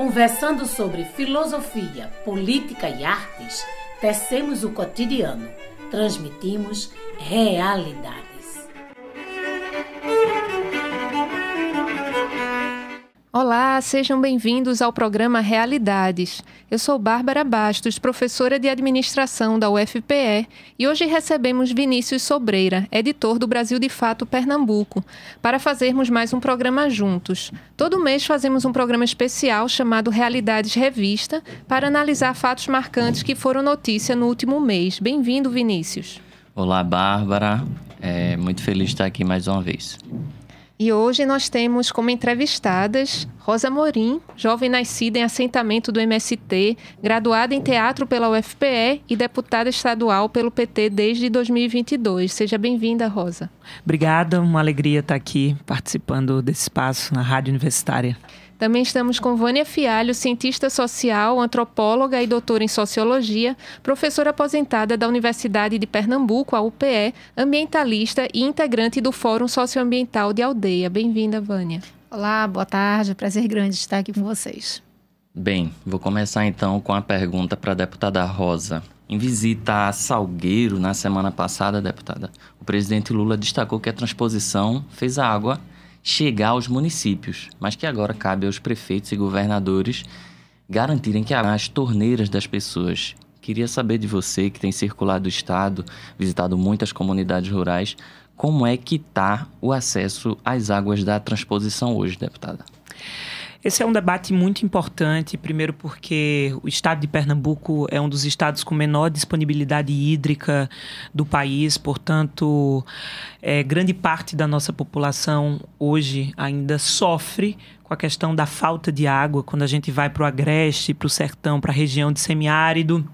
Conversando sobre filosofia, política e artes, tecemos o cotidiano, transmitimos realidades. Olá, sejam bem-vindos ao programa Realidades. Eu sou Bárbara Bastos, professora de Administração da UFPE, e hoje recebemos Vinícius Sobreira, editor do Brasil de Fato Pernambuco, para fazermos mais um programa juntos. Todo mês fazemos um programa especial chamado Realidades Revista, para analisar fatos marcantes que foram notícia no último mês. Bem-vindo, Vinícius. Olá, Bárbara. Muito feliz de estar aqui mais uma vez. E hoje nós temos como entrevistadas Rosa Morim, jovem nascida em assentamento do MST, graduada em teatro pela UFPE e deputada estadual pelo PT desde 2022. Seja bem-vinda, Rosa. Obrigada, uma alegria estar aqui participando desse espaço na Rádio Universitária. Também estamos com Vânia Fialho, cientista social, antropóloga e doutora em sociologia, professora aposentada da Universidade de Pernambuco, a UPE, ambientalista e integrante do Fórum Socioambiental de Aldeia. Bem-vinda, Vânia. Olá, boa tarde. Prazer grande estar aqui com vocês. Bem, vou começar então com a pergunta para a deputada Rosa. Em visita a Salgueiro na semana passada, deputada, o presidente Lula destacou que a transposição fez a água chegar aos municípios, mas que agora cabe aos prefeitos e governadores garantirem que as torneiras das pessoas. Queria saber de você, que tem circulado o estado, visitado muitas comunidades rurais, como é que está o acesso às águas da transposição hoje, deputada? Esse é um debate muito importante, primeiro porque o estado de Pernambuco é um dos estados com menor disponibilidade hídrica do país, portanto, grande parte da nossa população hoje ainda sofre com a questão da falta de água, quando a gente vai para o agreste, para o sertão, para a região de semiárido,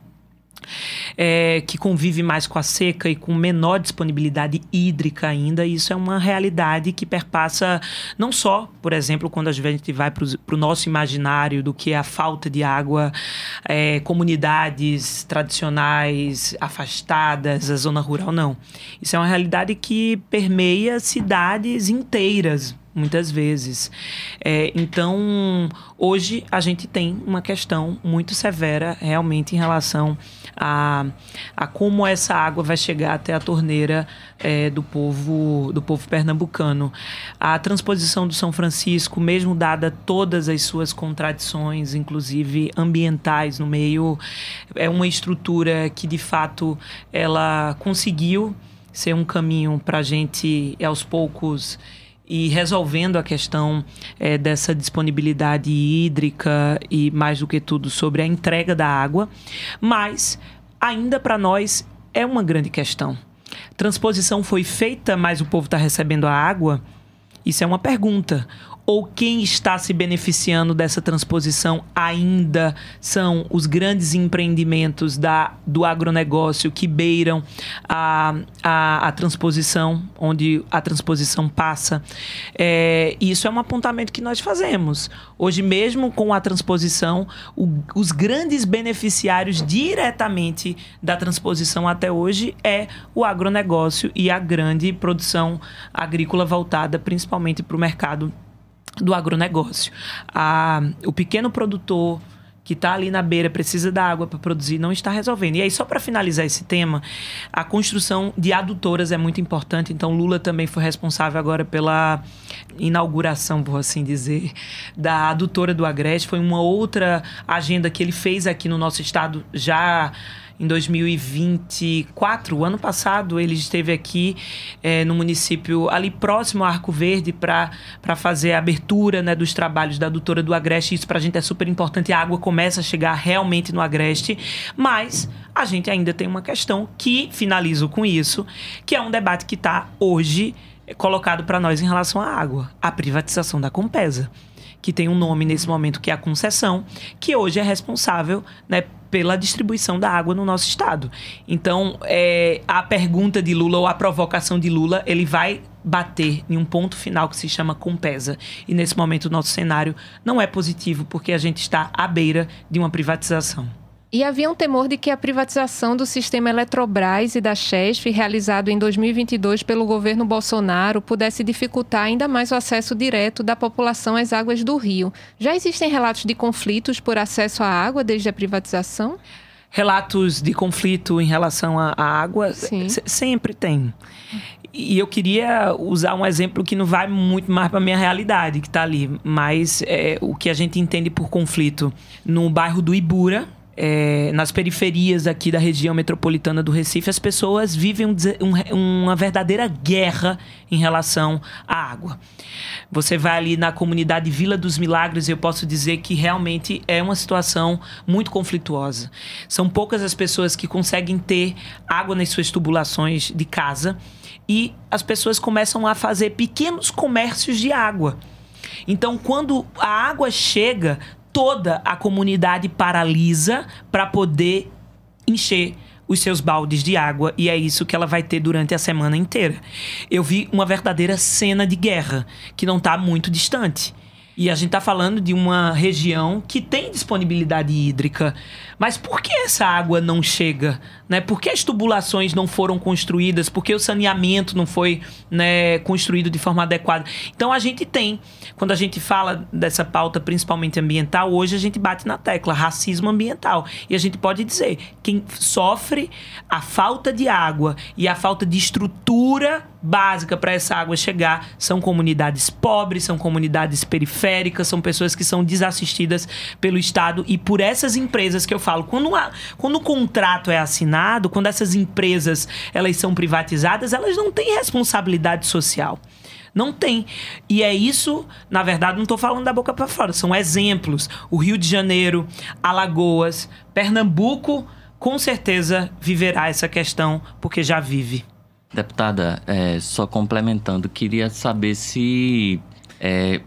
que convive mais com a seca e com menor disponibilidade hídrica ainda. Isso é uma realidade que perpassa não só, por exemplo, quando a gente vai para o nosso imaginário do que é a falta de água, comunidades tradicionais afastadas, a zona rural, não. Isso é uma realidade que permeia cidades inteiras, muitas vezes. Então, hoje a gente tem uma questão muito severa realmente em relação a como essa água vai chegar até a torneira do povo pernambucano. A transposição do São Francisco, mesmo dada todas as suas contradições, inclusive ambientais no meio, é uma estrutura que, de fato, ela conseguiu ser um caminho para a gente, aos poucos, e resolvendo a questão dessa disponibilidade hídrica e, mais do que tudo, sobre a entrega da água. Mas, ainda para nós, é uma grande questão. Transposição foi feita, mas o povo está recebendo a água? Isso é uma pergunta. Ou quem está se beneficiando dessa transposição ainda são os grandes empreendimentos do agronegócio que beiram a transposição, onde a transposição passa. Isso é um apontamento que nós fazemos. Hoje mesmo, com a transposição, os grandes beneficiários diretamente da transposição até hoje é o agronegócio e a grande produção agrícola voltada principalmente para o mercado do agronegócio. O pequeno produtor que está ali na beira, precisa da água para produzir, não está resolvendo. E aí, só para finalizar esse tema, a construção de adutoras é muito importante. Então, Lula também foi responsável agora pela inauguração, por assim dizer, da adutora do Agreste. Foi uma outra agenda que ele fez aqui no nosso estado já em 2024, o ano passado, ele esteve aqui no município ali próximo a Arco Verde para fazer a abertura, né, dos trabalhos da adutora do Agreste. Isso para a gente é super importante. A água começa a chegar realmente no Agreste, mas a gente ainda tem uma questão que, finalizo com isso, que é um debate que está hoje colocado para nós em relação à água, a privatização da Compesa, que tem um nome nesse momento, que é a concessão, que hoje é responsável, né, pela distribuição da água no nosso estado. Então, a pergunta de Lula ou a provocação de Lula, ele vai bater em um ponto final que se chama Compesa. E nesse momento o nosso cenário não é positivo, porque a gente está à beira de uma privatização. E havia um temor de que a privatização do sistema Eletrobras e da Chesf, realizado em 2022 pelo governo Bolsonaro, pudesse dificultar ainda mais o acesso direto da população às águas do Rio. Já existem relatos de conflitos por acesso à água desde a privatização? Relatos de conflito em relação à água, sempre tem. E eu queria usar um exemplo que não vai muito mais para a minha realidade, que está ali. Mas o que a gente entende por conflito no bairro do Ibura, nas periferias aqui da região metropolitana do Recife, as pessoas vivem uma verdadeira guerra em relação à água. Você vai ali na comunidade Vila dos Milagres, eu posso dizer que realmente é uma situação muito conflituosa. São poucas as pessoas que conseguem ter água nas suas tubulações de casa e as pessoas começam a fazer pequenos comércios de água. Então, quando a água chega, toda a comunidade paralisa para poder encher os seus baldes de água, e é isso que ela vai ter durante a semana inteira. Eu vi uma verdadeira cena de guerra, que não está muito distante. E a gente está falando de uma região que tem disponibilidade hídrica. Mas por que essa água não chega? Né? Por que as tubulações não foram construídas? Por que o saneamento não foi, né, construído de forma adequada? Então a gente tem, quando a gente fala dessa pauta principalmente ambiental, hoje a gente bate na tecla racismo ambiental. E a gente pode dizer, quem sofre a falta de água e a falta de estrutura básica para essa água chegar são comunidades pobres, são comunidades periféricas, são pessoas que são desassistidas pelo Estado e por essas empresas que eu falo. Quando o contrato é assinado, quando essas empresas elas são privatizadas, elas não têm responsabilidade social. Não tem. E é isso, na verdade, não estou falando da boca para fora, são exemplos. O Rio de Janeiro, Alagoas, Pernambuco, com certeza viverá essa questão, porque já vive. Deputada, só complementando, queria saber se,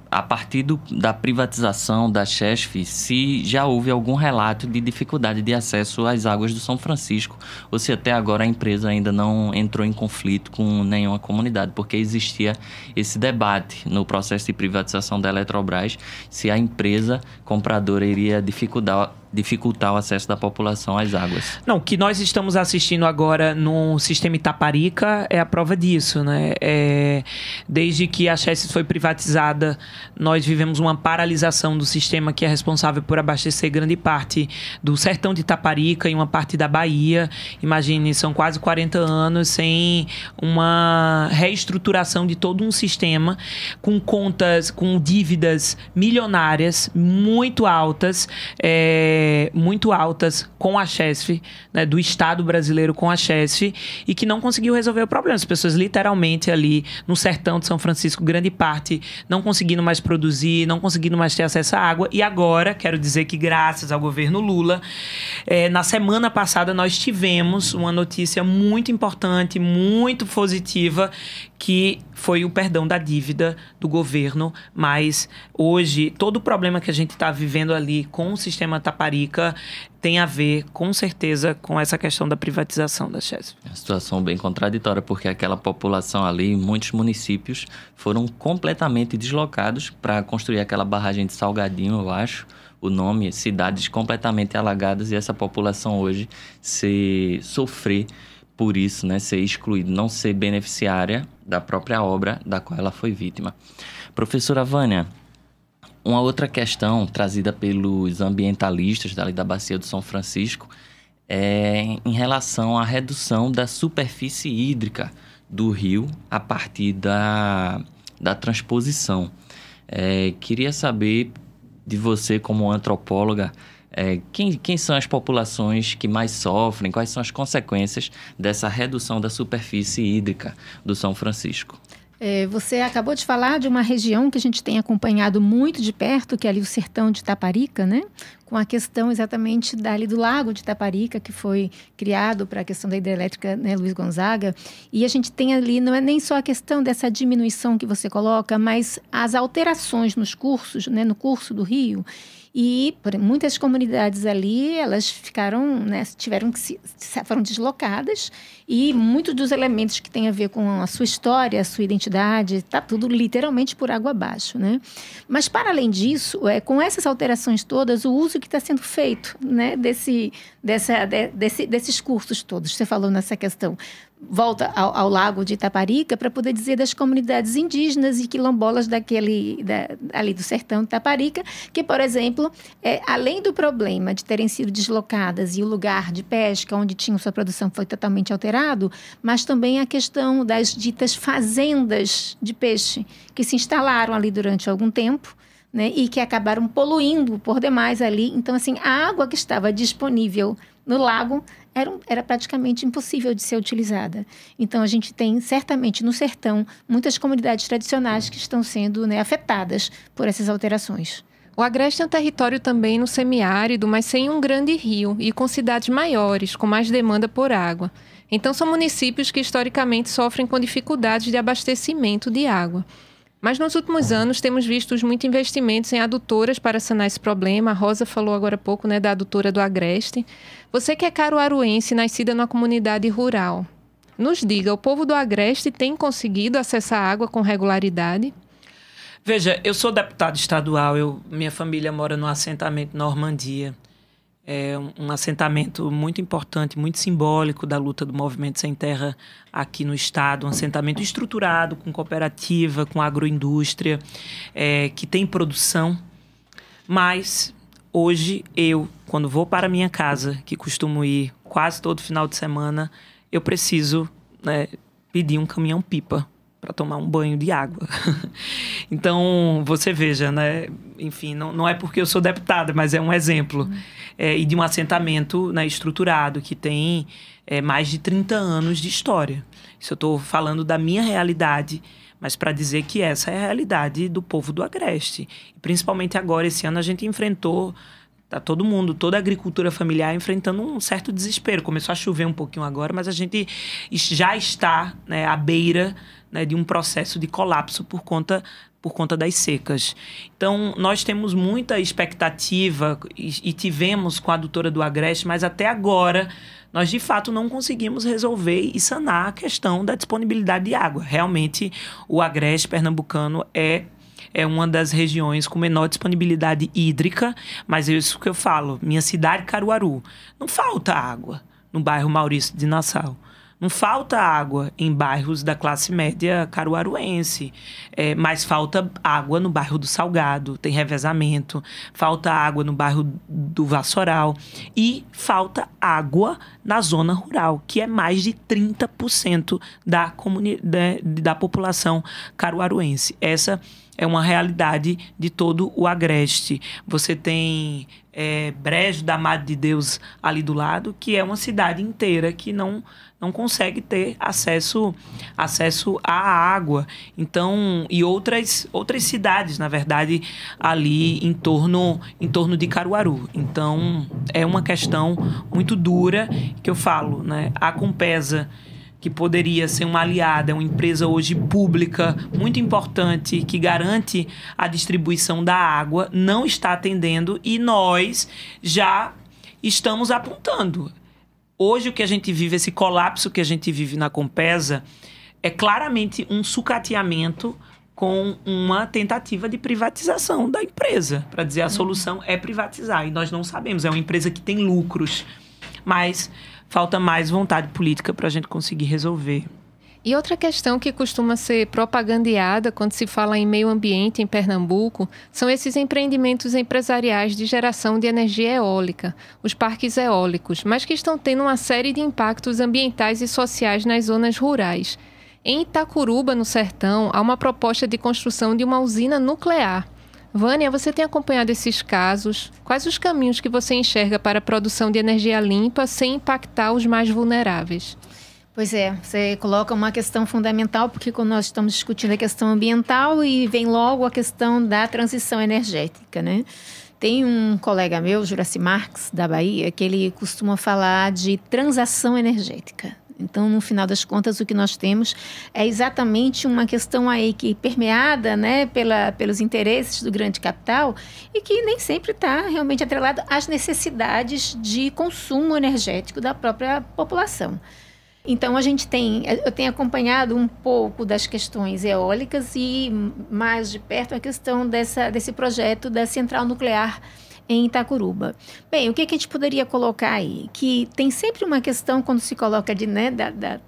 a partir da privatização da Chesf, se já houve algum relato de dificuldade de acesso às águas do São Francisco, ou se até agora a empresa ainda não entrou em conflito com nenhuma comunidade, porque existia esse debate no processo de privatização da Eletrobras, se a empresa compradora iria dificultar o acesso da população às águas. Não, o que nós estamos assistindo agora no sistema Itaparica é a prova disso, né? Desde que a Chesf foi privatizada, nós vivemos uma paralisação do sistema que é responsável por abastecer grande parte do sertão de Itaparica e uma parte da Bahia. Imagine, são quase 40 anos sem uma reestruturação de todo um sistema, com contas, com dívidas milionárias, muito altas, com a Chesf, né, do Estado brasileiro com a Chesf, e que não conseguiu resolver o problema. As pessoas literalmente ali no sertão de São Francisco, grande parte, não conseguindo mais produzir, não conseguindo mais ter acesso à água. E agora, quero dizer que graças ao governo Lula, na semana passada nós tivemos uma notícia muito importante, muito positiva, que foi o perdão da dívida do governo. Mas hoje, todo o problema que a gente está vivendo ali com o sistema Itaparica tem a ver, com certeza, com essa questão da privatização da Chesf. É uma situação bem contraditória, porque aquela população ali, muitos municípios, foram completamente deslocados para construir aquela barragem de Salgadinho, eu acho, o nome, cidades completamente alagadas, e essa população hoje sofrer por isso, né, ser excluída, não ser beneficiária da própria obra da qual ela foi vítima. Professora Vânia, uma outra questão trazida pelos ambientalistas dali da Bacia do São Francisco é em relação à redução da superfície hídrica do rio a partir da transposição. Queria saber de você, como antropóloga, quem são as populações que mais sofrem, quais são as consequências dessa redução da superfície hídrica do São Francisco? Você acabou de falar de uma região que a gente tem acompanhado muito de perto, que é ali o sertão de Itaparica, né? Com a questão exatamente dali do lago de Itaparica, que foi criado para a questão da hidrelétrica, né, Luiz Gonzaga. E a gente tem ali, não é nem só a questão dessa diminuição que você coloca, mas as alterações nos cursos, né, no curso do rio. E muitas comunidades ali, elas ficaram, né, foram deslocadas, e muitos dos elementos que têm a ver com a sua história, a sua identidade, está tudo literalmente por água abaixo, né? Mas, para além disso, com essas alterações todas, o uso que está sendo feito, né, desses cursos todos. Você falou nessa questão. Volta ao Lago de Itaparica para poder dizer das comunidades indígenas e quilombolas ali do sertão de Itaparica, que, por exemplo, além do problema de terem sido deslocadas e o lugar de pesca onde tinham sua produção foi totalmente alterado, mas também a questão das ditas fazendas de peixe, que se instalaram ali durante algum tempo, né, e que acabaram poluindo por demais ali. Então, assim, a água que estava disponível no lago era praticamente impossível de ser utilizada. Então, a gente tem, certamente, no sertão, muitas comunidades tradicionais que estão sendo, né, afetadas por essas alterações. O Agreste é um território também no semiárido, mas sem um grande rio e com cidades maiores, com mais demanda por água. Então, são municípios que, historicamente, sofrem com dificuldades de abastecimento de água. Mas nos últimos anos temos visto muitos investimentos em adutoras para sanar esse problema. A Rosa falou agora há pouco, né, da adutora do Agreste. Você que é caruaruense, nascida numa comunidade rural, nos diga, o povo do Agreste tem conseguido acessar água com regularidade? Veja, eu sou deputado estadual, minha família mora no assentamento Normandia. É um assentamento muito importante, muito simbólico da luta do Movimento Sem Terra aqui no estado. Um assentamento estruturado, com cooperativa, com agroindústria, que tem produção. Mas hoje quando vou para a minha casa, que costumo ir quase todo final de semana, eu preciso, né, pedir um caminhão-pipa para tomar um banho de água. Então, você veja, né? Enfim, não é porque eu sou deputada, mas é um exemplo. E de um assentamento, né, estruturado, que tem mais de 30 anos de história. Isso eu estou falando da minha realidade, mas para dizer que essa é a realidade do povo do Agreste. E principalmente agora, esse ano, a gente enfrentou... Tá todo mundo, toda a agricultura familiar enfrentando um certo desespero. Começou a chover um pouquinho agora, mas a gente já está, né, à beira, né, de um processo de colapso por conta das secas. Então, nós temos muita expectativa e tivemos com a adutora do Agreste, mas até agora nós, de fato, não conseguimos resolver e sanar a questão da disponibilidade de água. Realmente, o Agreste pernambucano é uma das regiões com menor disponibilidade hídrica, mas é isso que eu falo. Minha cidade, Caruaru, não falta água no bairro Maurício de Nassau. Não falta água em bairros da classe média caruaruense, mas falta água no bairro do Salgado, tem revezamento, falta água no bairro do Vassoural e falta água na zona rural, que é mais de 30% da população caruaruense. Essa é uma realidade de todo o Agreste. Você tem Brejo da Madre de Deus ali do lado, que é uma cidade inteira que não consegue ter acesso à água. Então, e outras cidades, na verdade, ali em torno de Caruaru. Então, é uma questão muito dura que eu falo, né? A Compesa, que poderia ser uma aliada, é uma empresa hoje pública muito importante, que garante a distribuição da água, não está atendendo e nós já estamos apontando. Hoje o que a gente vive, esse colapso que a gente vive na Compesa, é claramente um sucateamento com uma tentativa de privatização da empresa. Para dizer, a solução é privatizar. E nós não sabemos, é uma empresa que tem lucros, mas falta mais vontade política para a gente conseguir resolver. E outra questão que costuma ser propagandeada quando se fala em meio ambiente em Pernambuco são esses empreendimentos empresariais de geração de energia eólica, os parques eólicos, mas que estão tendo uma série de impactos ambientais e sociais nas zonas rurais. Em Itacuruba, no sertão, há uma proposta de construção de uma usina nuclear. Vânia, você tem acompanhado esses casos? Quais os caminhos que você enxerga para a produção de energia limpa sem impactar os mais vulneráveis? Pois é, você coloca uma questão fundamental, porque quando nós estamos discutindo a questão ambiental e vem logo a questão da transição energética, né? Tem um colega meu, Juraci Marques, da Bahia, que ele costuma falar de transação energética. Então, no final das contas, o que nós temos é exatamente uma questão aí que permeada, né, pelos interesses do grande capital e que nem sempre está realmente atrelado às necessidades de consumo energético da própria população. Então, eu tenho acompanhado um pouco das questões eólicas e mais de perto a questão desse projeto da central nuclear em Itacuruba. Bem, o que a gente poderia colocar aí? Que tem sempre uma questão quando se coloca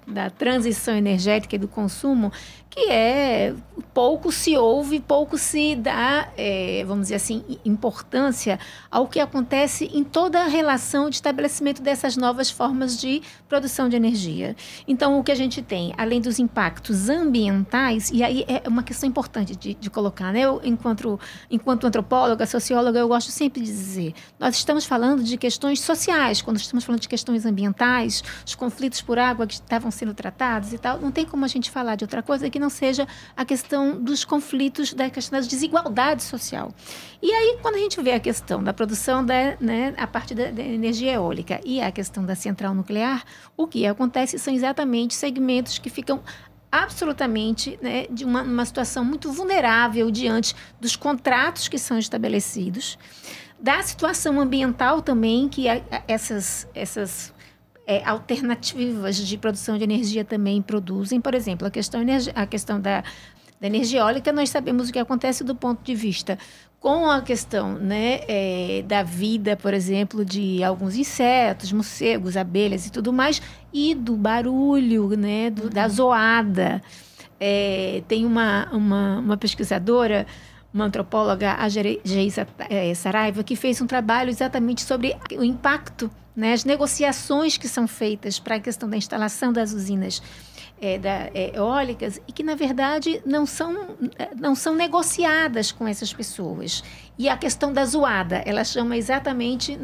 da transição energética e do consumo, que pouco se ouve, pouco se dá, vamos dizer assim, importância ao que acontece em toda a relação de estabelecimento dessas novas formas de produção de energia. Então, o que a gente tem, além dos impactos ambientais, e aí é uma questão importante de colocar, né? Eu, enquanto antropóloga, socióloga, eu gosto sempre de dizer, nós estamos falando de questões sociais, quando estamos falando de questões ambientais, os conflitos por água que estavam sendo tratados e tal, não tem como a gente falar de outra coisa que não seja a questão dos conflitos, da questão da desigualdade social. E aí, quando a gente vê a questão da produção a partir da energia eólica e a questão da central nuclear, o que acontece são exatamente segmentos que ficam absolutamente de uma situação muito vulnerável diante dos contratos que são estabelecidos, da situação ambiental também, que essas alternativas de produção de energia também produzem. Por exemplo, a questão da energia eólica, nós sabemos o que acontece do ponto de vista com a questão da vida, por exemplo, de alguns insetos, morcegos, abelhas e tudo mais, e do barulho, da zoada. Tem uma pesquisadora, uma antropóloga, a Geisa Saraiva, que fez um trabalho exatamente sobre o impacto, as negociações que são feitas para a questão da instalação das usinas eólicas e que, na verdade, não são negociadas com essas pessoas. E a questão da zoada, ela chama exatamente,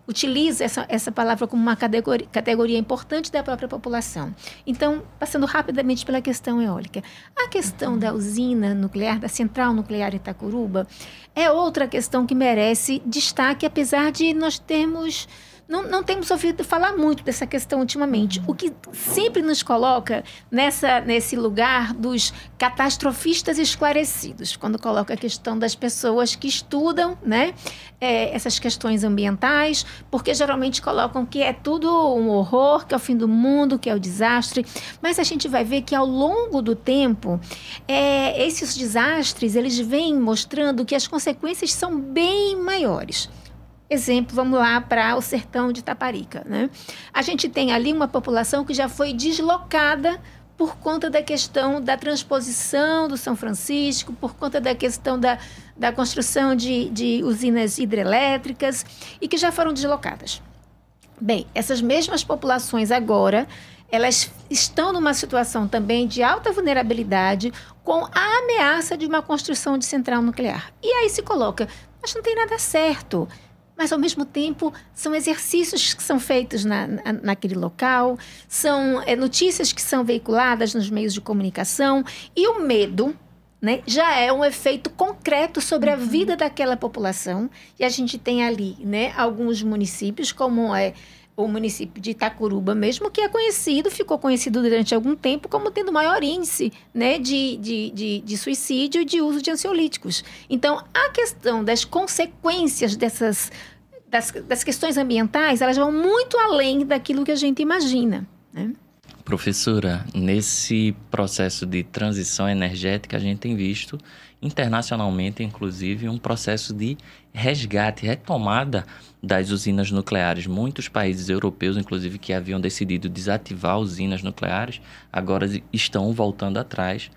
utiliza essa palavra como uma categoria importante da própria população. Então, passando rapidamente pela questão eólica. A questão da usina nuclear, da central nuclear Itacuruba, é outra questão que merece destaque, apesar de nós termos... Não temos ouvido falar muito dessa questão ultimamente, o que sempre nos coloca nesse lugar dos catastrofistas esclarecidos, quando coloca a questão das pessoas que estudam essas questões ambientais, porque geralmente colocam que é tudo um horror, que é o fim do mundo, que é o desastre, mas a gente vai ver que ao longo do tempo, esses desastres, eles vêm mostrando que as consequências são bem maiores. Exemplo, vamos lá para o sertão de Itaparica, A gente tem ali uma população que já foi deslocada por conta da questão da transposição do São Francisco, por conta da questão da construção de usinas hidrelétricas e que já foram deslocadas. Bem, essas mesmas populações agora, elas estão numa situação também de alta vulnerabilidade com a ameaça de uma construção de central nuclear. E aí se coloca, mas não tem nada certo. Mas, ao mesmo tempo, são exercícios que são feitos naquele local, são notícias que são veiculadas nos meios de comunicação, e o medo já é um efeito concreto sobre a vida daquela população. E a gente tem ali alguns municípios, como o município de Itacuruba mesmo, que ficou conhecido durante algum tempo como tendo maior índice de suicídio e de uso de ansiolíticos. Então, a questão das consequências das questões ambientais, elas vão muito além daquilo que a gente imagina. Professora, nesse processo de transição energética, a gente tem visto internacionalmente, inclusive, um processo de resgate, retomada das usinas nucleares. Muitos países europeus, inclusive, que haviam decidido desativar usinas nucleares, agora estão voltando atrás.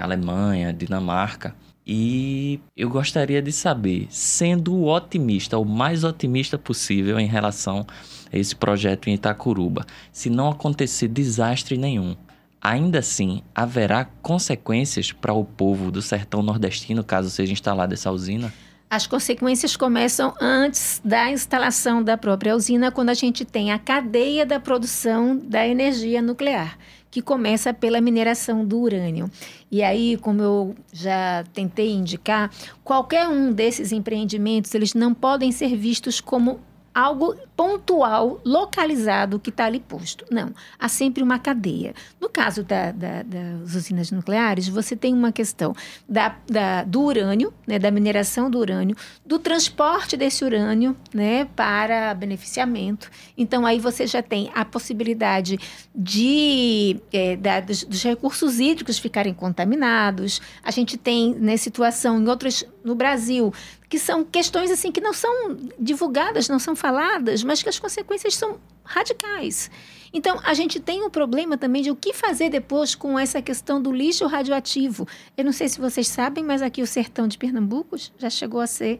Alemanha, Dinamarca. E eu gostaria de saber, sendo otimista, o mais otimista possível em relação a esse projeto em Itacuruba, se não acontecer desastre nenhum, ainda assim haverá consequências para o povo do sertão nordestino, caso seja instalada essa usina? As consequências começam antes da instalação da própria usina, quando a gente tem a cadeia da produção da energia nuclear, que começa pela mineração do urânio. E aí, como eu já tentei indicar, qualquer um desses empreendimentos, eles não podem ser vistos como algo pontual, localizado, que está ali posto. Não, há sempre uma cadeia. No caso das usinas nucleares, você tem uma questão do urânio, né, da mineração do urânio, do transporte desse urânio, né, para beneficiamento. Então, aí você já tem a possibilidade dos recursos hídricos ficarem contaminados. A gente tem, né, situação no Brasil, que são questões assim que não são divulgadas, não são faladas, mas que as consequências são radicais. Então, a gente tem um problema também de o que fazer depois com essa questão do lixo radioativo. Eu não sei se vocês sabem, mas aqui o sertão de Pernambuco já chegou a ser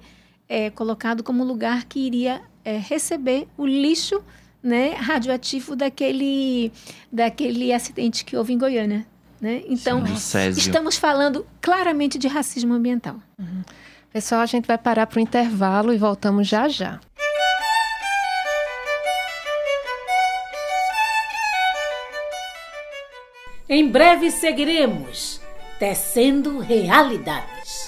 colocado como lugar que iria receber o lixo, né, radioativo daquele acidente que houve em Goiânia. Né? Então, estamos falando claramente de racismo ambiental. Uhum. Pessoal, a gente vai parar para o intervalo e voltamos já já. Em breve seguiremos tecendo realidades.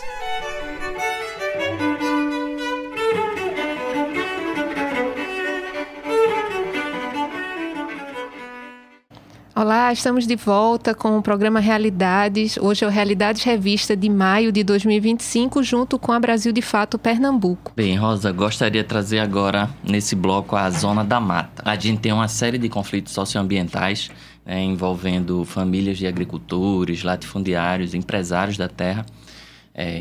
Olá, estamos de volta com o programa Realidades. Hoje é o Realidades Revista de maio de 2025, junto com a Brasil de Fato Pernambuco. Bem, Rosa, gostaria de trazer agora, nesse bloco, a Zona da Mata. A gente tem uma série de conflitos socioambientais, envolvendo famílias de agricultores, latifundiários, empresários da terra,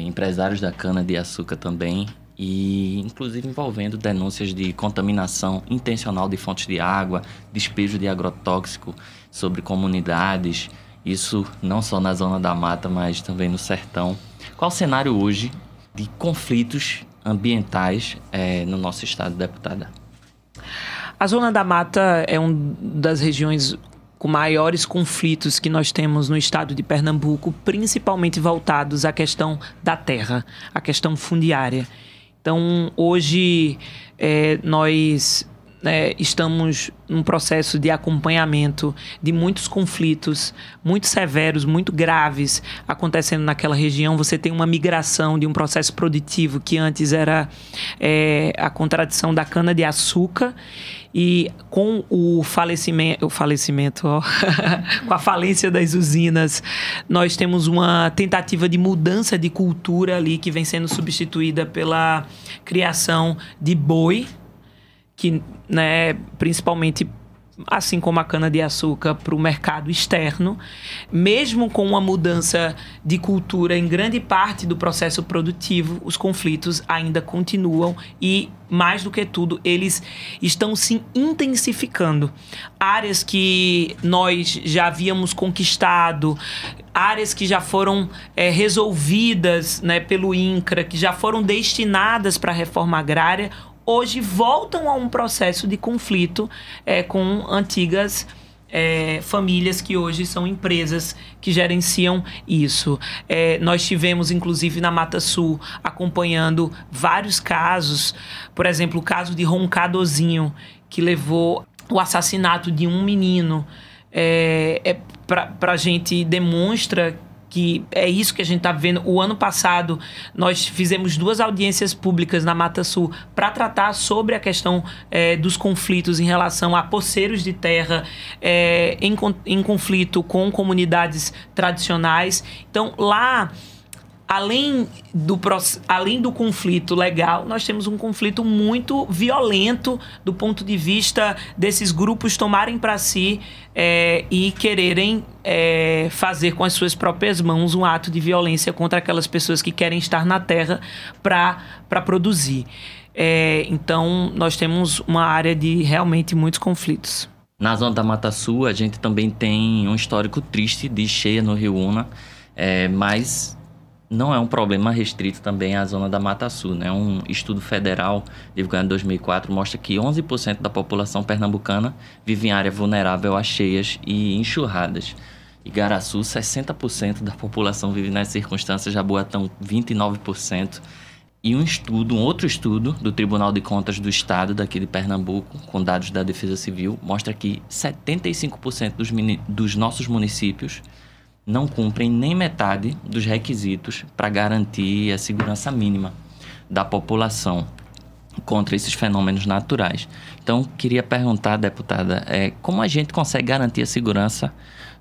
empresários da cana-de-açúcar também, e inclusive envolvendo denúncias de contaminação intencional de fontes de água, despejo de agrotóxico sobre comunidades, isso não só na Zona da Mata, mas também no sertão. Qual o cenário hoje de conflitos ambientais no nosso estado, deputada? A Zona da Mata é uma das regiões com maiores conflitos que nós temos no estado de Pernambuco, principalmente voltados à questão da terra, à questão fundiária. Então, hoje, nós estamos num processo de acompanhamento de muitos conflitos muito severos, muito graves acontecendo naquela região. Você tem uma migração de um processo produtivo que antes era a contradição da cana-de-açúcar, e com o falecimento, com a falência das usinas, nós temos uma tentativa de mudança de cultura ali que vem sendo substituída pela criação de boi, que, né, principalmente, assim como a cana-de-açúcar, para o mercado externo. Mesmo com uma mudança de cultura em grande parte do processo produtivo, os conflitos ainda continuam e, mais do que tudo, eles estão se intensificando. Áreas que nós já havíamos conquistado, áreas que já foram resolvidas, né, pelo INCRA, que já foram destinadas para a reforma agrária, hoje voltam a um processo de conflito com antigas famílias que hoje são empresas que gerenciam isso. Nós tivemos, inclusive, na Mata Sul, acompanhando vários casos. Por exemplo, o caso de Roncadozinho, que levou o assassinato de um menino. Para a gente demonstra que é isso que a gente está vendo. O ano passado, nós fizemos 2 audiências públicas na Mata Sul para tratar sobre a questão dos conflitos em relação a poceiros de terra em conflito com comunidades tradicionais. Então, lá, além do conflito legal, nós temos um conflito muito violento do ponto de vista desses grupos tomarem para si e quererem fazer com as suas próprias mãos um ato de violência contra aquelas pessoas que querem estar na terra para produzir. Então, nós temos uma área de realmente muitos conflitos. Na Zona da Mata Sul, a gente também tem um histórico triste de cheia no Rio Una, mas não é um problema restrito também à Zona da Mata Sul, né? Um estudo federal divulgado em 2004 mostra que 11% da população pernambucana vive em área vulnerável a cheias e enxurradas. Igaraçu, 60% da população vive nessas circunstâncias, Jaboatão, 29%. E um outro estudo do Tribunal de Contas do Estado, daqui de Pernambuco, com dados da Defesa Civil, mostra que 75% dos nossos municípios não cumprem nem metade dos requisitos para garantir a segurança mínima da população. contra esses fenômenos naturais. Então, queria perguntar, deputada, como a gente consegue garantir a segurança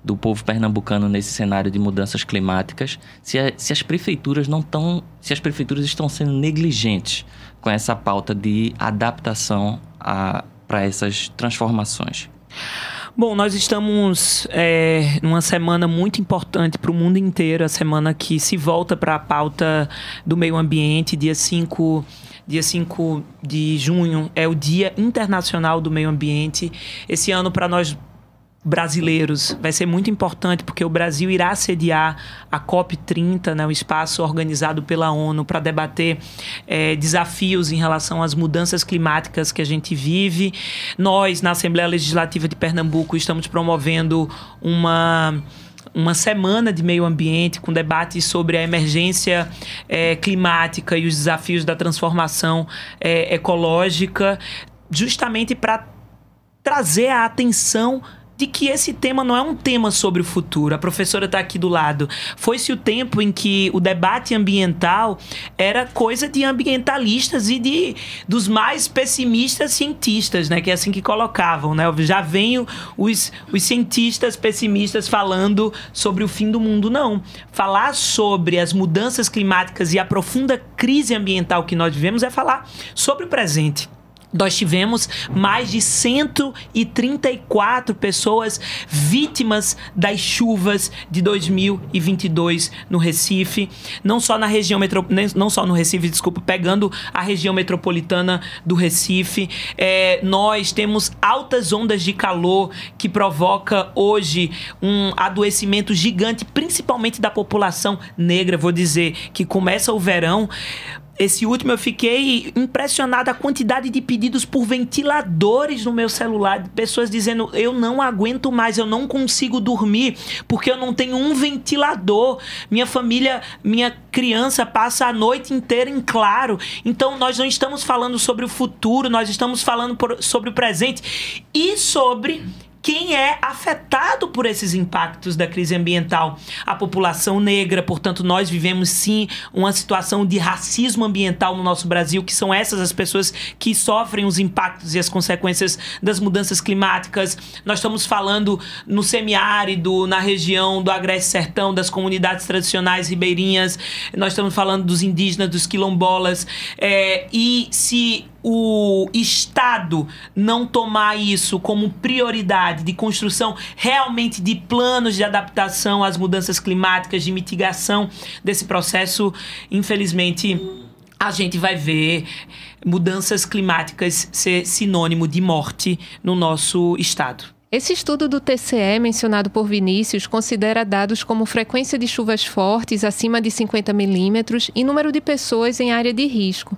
do povo pernambucano nesse cenário de mudanças climáticas, se as prefeituras estão sendo negligentes com essa pauta de adaptação para essas transformações? Bom, nós estamos numa semana muito importante para o mundo inteiro, a semana que se volta para a pauta do meio ambiente. Dia 5 de junho é o Dia Internacional do Meio Ambiente. Esse ano, para nós brasileiros, vai ser muito importante porque o Brasil irá sediar a COP30, né, um espaço organizado pela ONU para debater desafios em relação às mudanças climáticas que a gente vive. Nós, na Assembleia Legislativa de Pernambuco, estamos promovendo uma semana de meio ambiente com debates sobre a emergência climática e os desafios da transformação ecológica, justamente para trazer a atenção de que esse tema não é um tema sobre o futuro. A professora está aqui do lado. Foi-se o tempo em que o debate ambiental era coisa de ambientalistas e dos mais pessimistas cientistas, né? Que é assim que colocavam, né? Já vem os cientistas pessimistas falando sobre o fim do mundo. Não. Falar sobre as mudanças climáticas e a profunda crise ambiental que nós vivemos é falar sobre o presente. Nós tivemos mais de 134 pessoas vítimas das chuvas de 2022 no Recife, não só no Recife, pegando a região metropolitana do Recife. Nós temos altas ondas de calor que provoca hoje um adoecimento gigante, principalmente da população negra. Vou dizer que começa o verão. Esse último eu fiquei impressionado a quantidade de pedidos por ventiladores no meu celular, de pessoas dizendo, eu não aguento mais, eu não consigo dormir porque eu não tenho um ventilador. Minha família, minha criança passa a noite inteira em claro. Então nós não estamos falando sobre o futuro, nós estamos falando sobre o presente e sobre quem é afetado por esses impactos da crise ambiental? A população negra. Portanto, nós vivemos sim uma situação de racismo ambiental no nosso Brasil, que são essas as pessoas que sofrem os impactos e as consequências das mudanças climáticas. Nós estamos falando no semiárido, na região do Agreste Sertão, das comunidades tradicionais ribeirinhas. Nós estamos falando dos indígenas, dos quilombolas. E se o Estado não tomar isso como prioridade de construção realmente de planos de adaptação às mudanças climáticas, de mitigação desse processo, infelizmente a gente vai ver mudanças climáticas ser sinônimo de morte no nosso Estado. Esse estudo do TCE, mencionado por Vinícius, considera dados como frequência de chuvas fortes acima de 50 milímetros e número de pessoas em área de risco.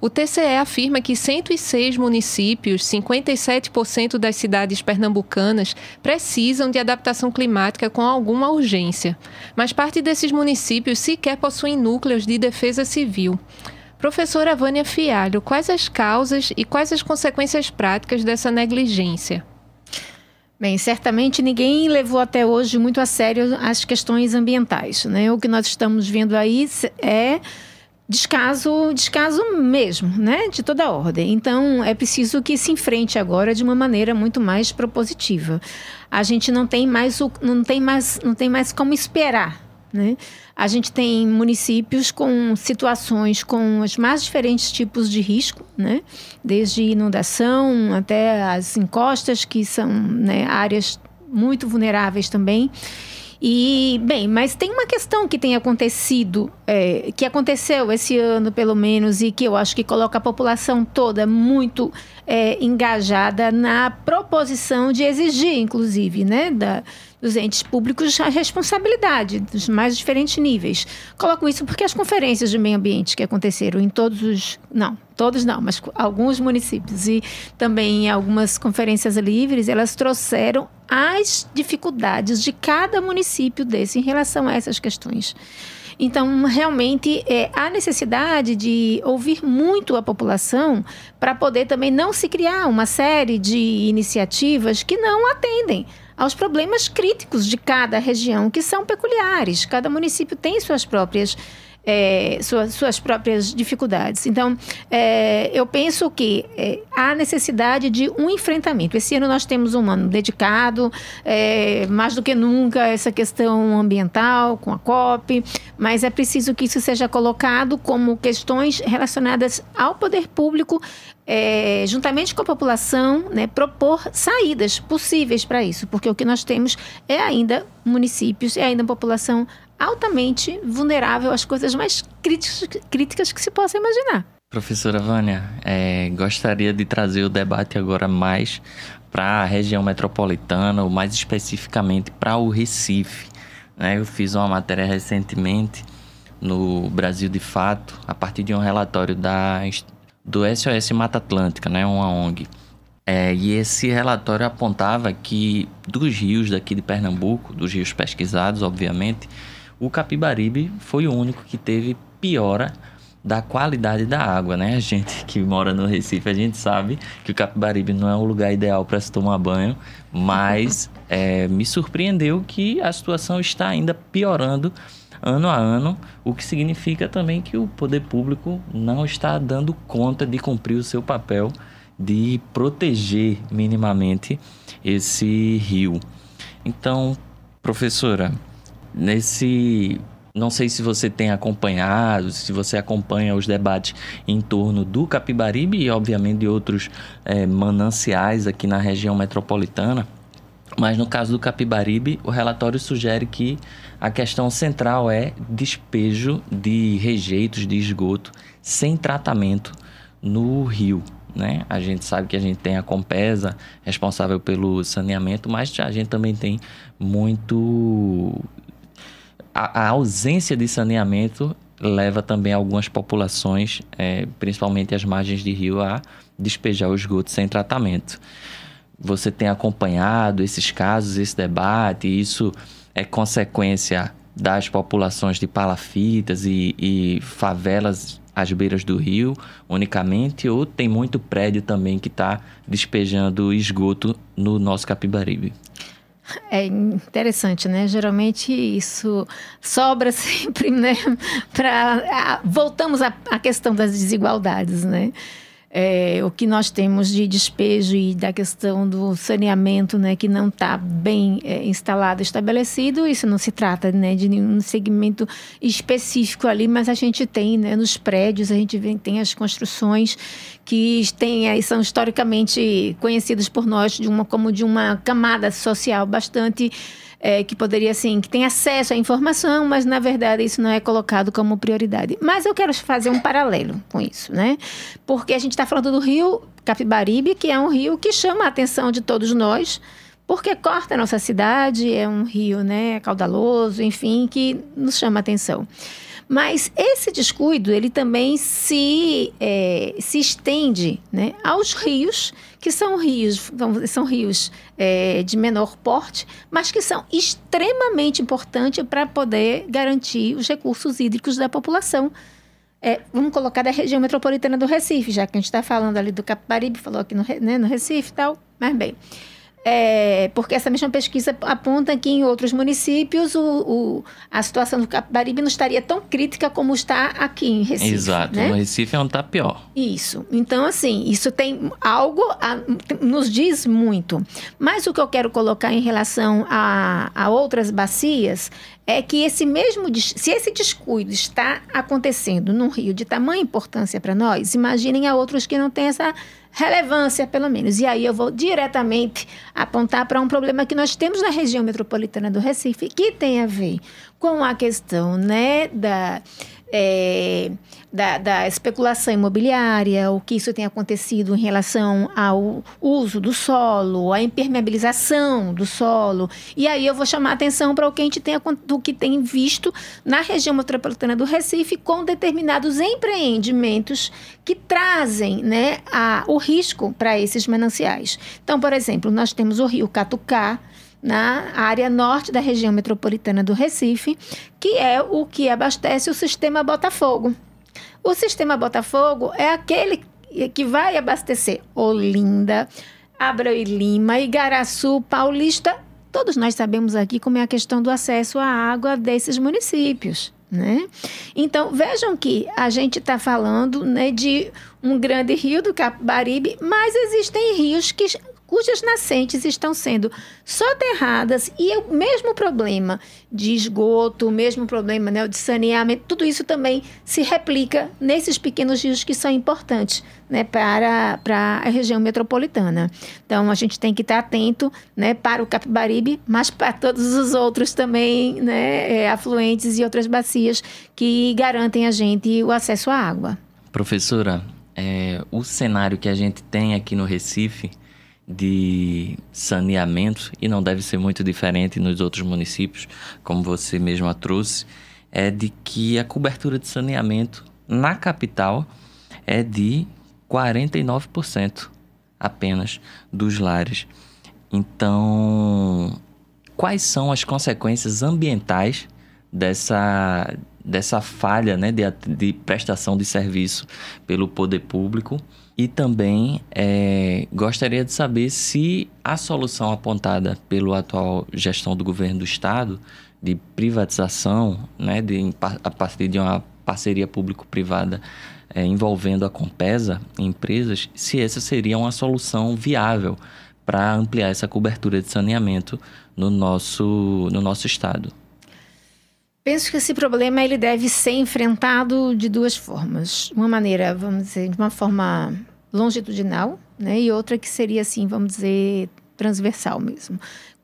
O TCE afirma que 106 municípios, 57% das cidades pernambucanas, precisam de adaptação climática com alguma urgência. Mas parte desses municípios sequer possuem núcleos de defesa civil. Professora Vânia Fialho, quais as causas e quais as consequências práticas dessa negligência? Bem, certamente ninguém levou até hoje muito a sério as questões ambientais, né? O que nós estamos vendo aí é descaso mesmo, né? De toda ordem. Então, é preciso que se enfrente agora de uma maneira muito mais propositiva. A gente não tem mais como esperar, né? A gente tem municípios com situações com os mais diferentes tipos de risco, né? Desde inundação até as encostas, que são, né, áreas muito vulneráveis também. E, bem, mas tem uma questão que tem acontecido, que aconteceu esse ano pelo menos, e que eu acho que coloca a população toda muito engajada na proposição de exigir, inclusive, né, dos entes públicos a responsabilidade dos mais diferentes níveis. Coloco isso porque as conferências de meio ambiente que aconteceram em mas alguns municípios e também em algumas conferências livres, elas trouxeram as dificuldades de cada município desse em relação a essas questões. Então, realmente, há necessidade de ouvir muito a população para poder também não se criar uma série de iniciativas que não atendem aos problemas críticos de cada região, que são peculiares. Cada município tem suas próprias suas próprias dificuldades. Então, eu penso que há necessidade de um enfrentamento. Esse ano nós temos um ano dedicado, mais do que nunca, a essa questão ambiental, com a COP, mas é preciso que isso seja colocado como questões relacionadas ao poder público, juntamente com a população, né, propor saídas possíveis para isso, porque o que nós temos é ainda municípios, é ainda população altamente vulnerável às coisas mais críticas que se possa imaginar. Professora Vânia, gostaria de trazer o debate agora mais para a região metropolitana, ou mais especificamente para o Recife, né? Eu fiz uma matéria recentemente no Brasil de Fato, a partir de um relatório do SOS Mata Atlântica, né? Uma ONG. E esse relatório apontava que dos rios daqui de Pernambuco, dos rios pesquisados, obviamente, o Capibaribe foi o único que teve piora da qualidade da água, né? A gente que mora no Recife, a gente sabe que o Capibaribe não é o lugar ideal para se tomar banho, mas me surpreendeu que a situação está ainda piorando ano a ano, o que significa também que o poder público não está dando conta de cumprir o seu papel de proteger minimamente esse rio. Então, professora, não sei se você tem acompanhado, se você acompanha os debates em torno do Capibaribe e, obviamente, de outros mananciais aqui na região metropolitana, mas no caso do Capibaribe, o relatório sugere que a questão central é despejo de rejeitos de esgoto sem tratamento no rio, né? A gente sabe que a gente tem a Compesa responsável pelo saneamento, mas a gente também tem a ausência de saneamento leva também algumas populações, principalmente as margens de rio, a despejar o esgoto sem tratamento. Você tem acompanhado esses casos, esse debate? Isso é consequência das populações de palafitas e favelas às beiras do rio unicamente, ou tem muito prédio também que está despejando esgoto no nosso Capibaribe? É interessante, né? Geralmente isso sobra sempre, né? Voltamos à questão das desigualdades, né? O que nós temos de despejo e da questão do saneamento, né, que não está bem instalado, estabelecido, isso não se trata, né, de nenhum segmento específico ali, mas a gente tem, né, nos prédios, a gente tem as construções que são historicamente conhecidas por nós como de uma camada social bastante que poderia, assim, que tem acesso à informação, mas, na verdade, isso não é colocado como prioridade. Mas eu quero fazer um paralelo com isso, né? Porque a gente está falando do rio Capibaribe, que é um rio que chama a atenção de todos nós, porque corta a nossa cidade, é um rio, né, caudaloso, enfim, que nos chama a atenção. Mas esse descuido, ele também se estende, né, aos rios, que são rios de menor porte, mas que são extremamente importantes para poder garantir os recursos hídricos da população. Vamos colocar da região metropolitana do Recife, já que a gente está falando ali do Capibaribe, falou aqui no Recife e tal, mas bem... porque essa mesma pesquisa aponta que em outros municípios a situação do Capibaribe não estaria tão crítica como está aqui em Recife. Exato, né? No Recife é onde está pior. Isso. Então, assim, isso tem algo, nos diz muito. Mas o que eu quero colocar em relação a outras bacias é que se esse descuido está acontecendo num rio de tamanha importância para nós, imaginem a outros que não têm essa relevância, pelo menos. E aí eu vou diretamente apontar para um problema que nós temos na região metropolitana do Recife, que tem a ver com a questão, né, da especulação imobiliária, o que isso tem acontecido em relação ao uso do solo, a impermeabilização do solo. E aí eu vou chamar a atenção para o que a gente tem visto na região metropolitana do Recife com determinados empreendimentos que trazem, né, o risco para esses mananciais. Então, por exemplo, nós temos o rio Catucá, na área norte da região metropolitana do Recife, que é o que abastece o sistema Botafogo. O sistema Botafogo é aquele que vai abastecer Olinda, Abreu e Lima, Igaraçu, Paulista. Todos nós sabemos aqui como é a questão do acesso à água desses municípios, né? Então, vejam que a gente está falando, né, de um grande rio do Capibaribe, mas existem rios cujas nascentes estão sendo soterradas e o mesmo problema de esgoto, o mesmo problema, né, de saneamento, tudo isso também se replica nesses pequenos rios que são importantes, né, para a região metropolitana. Então, a gente tem que estar atento, né, para o Capibaribe, mas para todos os outros também, né, afluentes e outras bacias que garantem a gente o acesso à água. Professora, o cenário que a gente tem aqui no Recife de saneamento, e não deve ser muito diferente nos outros municípios, como você mesma trouxe, é de que a cobertura de saneamento na capital é de 49% apenas dos lares. Então, quais são as consequências ambientais dessa falha, né, de prestação de serviço pelo poder público? E também gostaria de saber se a solução apontada pela atual gestão do governo do estado de privatização, né, a partir de uma parceria público-privada envolvendo a Compesa, empresas, se essa seria uma solução viável para ampliar essa cobertura de saneamento no nosso estado. Penso que esse problema ele deve ser enfrentado de duas formas. Uma maneira, vamos dizer, de uma forma longitudinal, né? E outra que seria, assim, vamos dizer, transversal mesmo.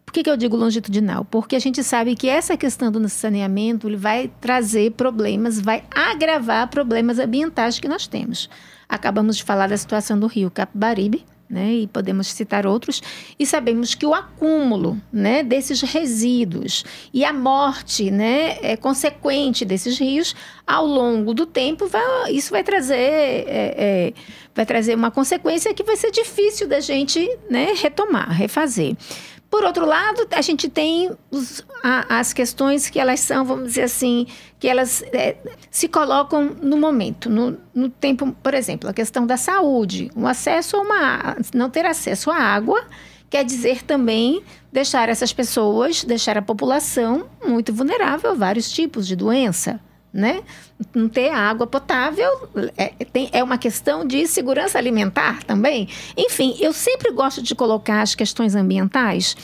Por que eu digo longitudinal? Porque a gente sabe que essa questão do saneamento ele vai trazer problemas, vai agravar problemas ambientais que nós temos. Acabamos de falar da situação do rio Capibaribe, né, e podemos citar outros, e sabemos que o acúmulo, né, desses resíduos e a morte, né, consequente desses rios ao longo do tempo, isso vai trazer uma consequência que vai ser difícil da gente, né, refazer. Por outro lado, a gente tem as questões que elas são, vamos dizer assim, que elas se colocam no momento, no tempo, por exemplo, a questão da saúde, não ter acesso à água, quer dizer também deixar a população muito vulnerável a vários tipos de doença, né? Não ter água potável é uma questão de segurança alimentar também. Enfim, eu sempre gosto de colocar as questões ambientais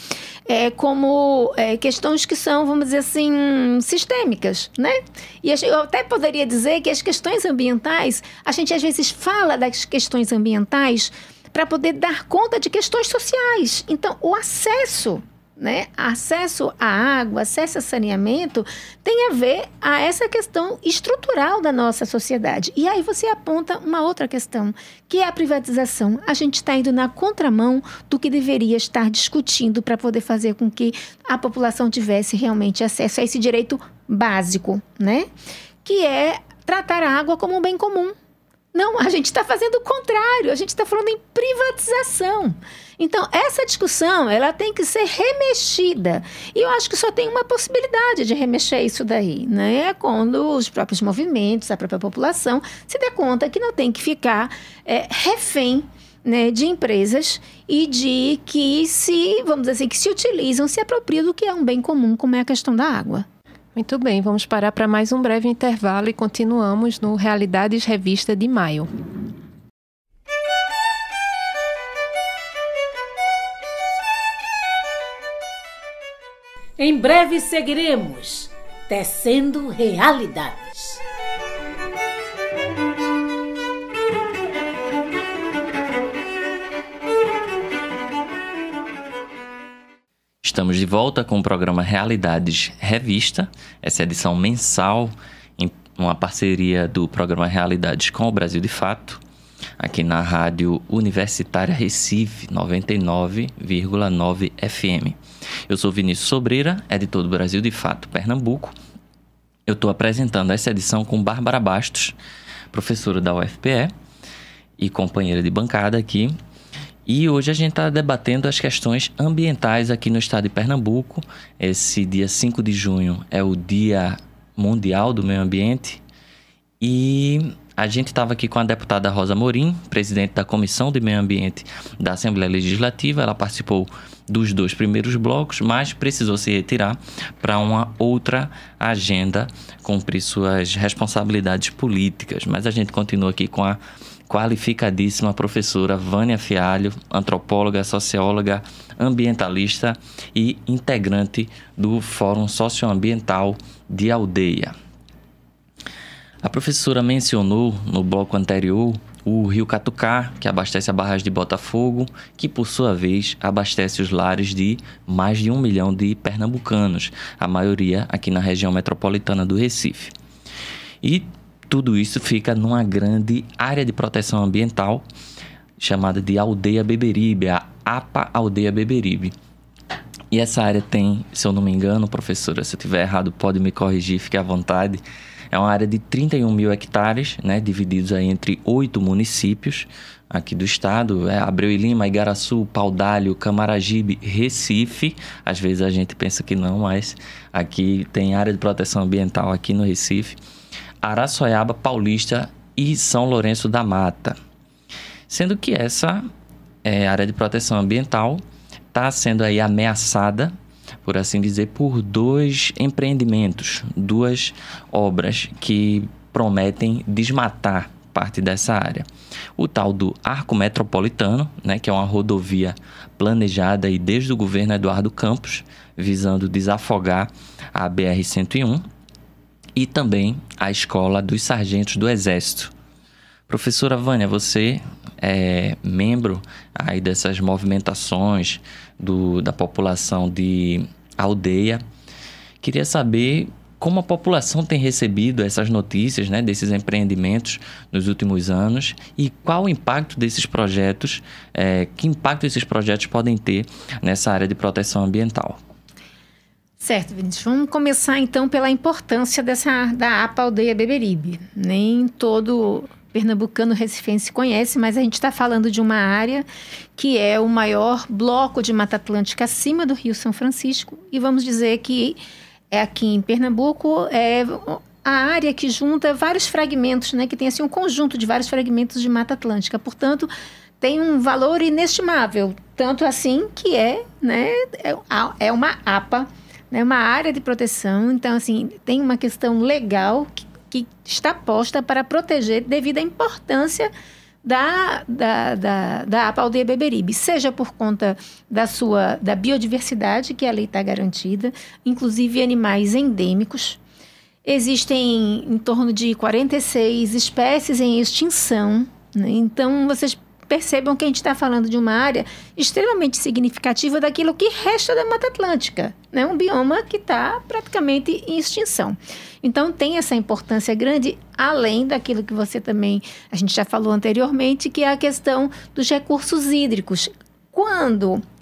como questões que são, vamos dizer assim, sistêmicas, né? E eu até poderia dizer que as questões ambientais, a gente às vezes fala das questões ambientais para poder dar conta de questões sociais. Então, o acesso, né? Acesso à água, acesso a saneamento tem a ver a essa questão estrutural da nossa sociedade. E aí você aponta uma outra questão, que é a privatização. A gente está indo na contramão do que deveria estar discutindo para poder fazer com que a população tivesse realmente acesso a esse direito básico, né? Que é tratar a água como um bem comum. Não, a gente está fazendo o contrário, a gente está falando em privatização. Então, essa discussão, ela tem que ser remexida. E eu acho que só tem uma possibilidade de remexer isso daí, né? É quando os próprios movimentos, a própria população, se dê conta que não tem que ficar refém, né, de empresas e de que vamos dizer assim, que se utilizam, se apropriam do que é um bem comum, como é a questão da água. Muito bem, vamos parar para mais um breve intervalo e continuamos no Realidades Revista de maio. Em breve seguiremos tecendo realidades. Estamos de volta com o programa Realidades Revista, essa edição mensal, em uma parceria do programa Realidades com o Brasil de Fato, aqui na Rádio Universitária Recife 99,9 FM. Eu sou Vinícius Sobreira, editor do Brasil de Fato, Pernambuco. Eu estou apresentando essa edição com Bárbara Bastos, professora da UFPE e companheira de bancada aqui. E hoje a gente está debatendo as questões ambientais aqui no estado de Pernambuco. Esse dia 5 de junho é o Dia Mundial do Meio Ambiente. E a gente estava aqui com a deputada Rosa Morim, presidente da Comissão de Meio Ambiente da Assembleia Legislativa. Ela participou dos 2 primeiros blocos, mas precisou se retirar para uma outra agenda, cumprir suas responsabilidades políticas. Mas a gente continua aqui com a qualificadíssima professora Vânia Fialho, antropóloga, socióloga, ambientalista e integrante do Fórum Socioambiental de Aldeia. A professora mencionou no bloco anterior o Rio Catucá, que abastece a barragem de Botafogo, que por sua vez abastece os lares de mais de 1 milhão de pernambucanos, a maioria aqui na região metropolitana do Recife. E tudo isso fica numa grande área de proteção ambiental chamada de Aldeia Beberibe, a APA Aldeia Beberibe. E essa área tem, se eu não me engano, professora, se eu estiver errado pode me corrigir, fique à vontade. É uma área de 31 mil hectares, né, divididos aí entre 8 municípios aqui do estado. Abreu e Lima, Igaraçu, Paudalho, Camaragibe, Recife. Às vezes a gente pensa que não, mas aqui tem área de proteção ambiental aqui no Recife. Araçoiaba, Paulista e São Lourenço da Mata. Sendo que essa área de proteção ambiental está sendo aí ameaçada, por assim dizer, por 2 empreendimentos, 2 obras que prometem desmatar parte dessa área. O tal do Arco Metropolitano, né, que é uma rodovia planejada aí desde o governo Eduardo Campos, visando desafogar a BR-101, e também a Escola dos Sargentos do Exército. Professora Vânia, você é membro aí dessas movimentações da população de Aldeia. Queria saber como a população tem recebido essas notícias, né, desses empreendimentos nos últimos anos e qual o impacto desses projetos, que impacto esses projetos podem ter nessa área de proteção ambiental. Certo, Vinícius. Vamos começar então pela importância da APA Aldeia Beberibe. Nem todo pernambucano recifense conhece, mas a gente está falando de uma área que é o maior bloco de Mata Atlântica acima do Rio São Francisco. E vamos dizer que aqui em Pernambuco é a área que junta vários fragmentos, né, que tem assim um conjunto de vários fragmentos de Mata Atlântica. Portanto, tem um valor inestimável, tanto assim que é uma APA, né, uma área de proteção. Então, assim, tem uma questão legal que está posta para proteger devido à importância da APA Aldeia Beberibe, seja por conta da biodiversidade, que ali está garantida, inclusive animais endêmicos. Existem em torno de 46 espécies em extinção, né? Então, vocês percebam que a gente está falando de uma área extremamente significativa daquilo que resta da Mata Atlântica, né? Um bioma que está praticamente em extinção. Então, tem essa importância grande, além daquilo que a gente já falou anteriormente, que é a questão dos recursos hídricos.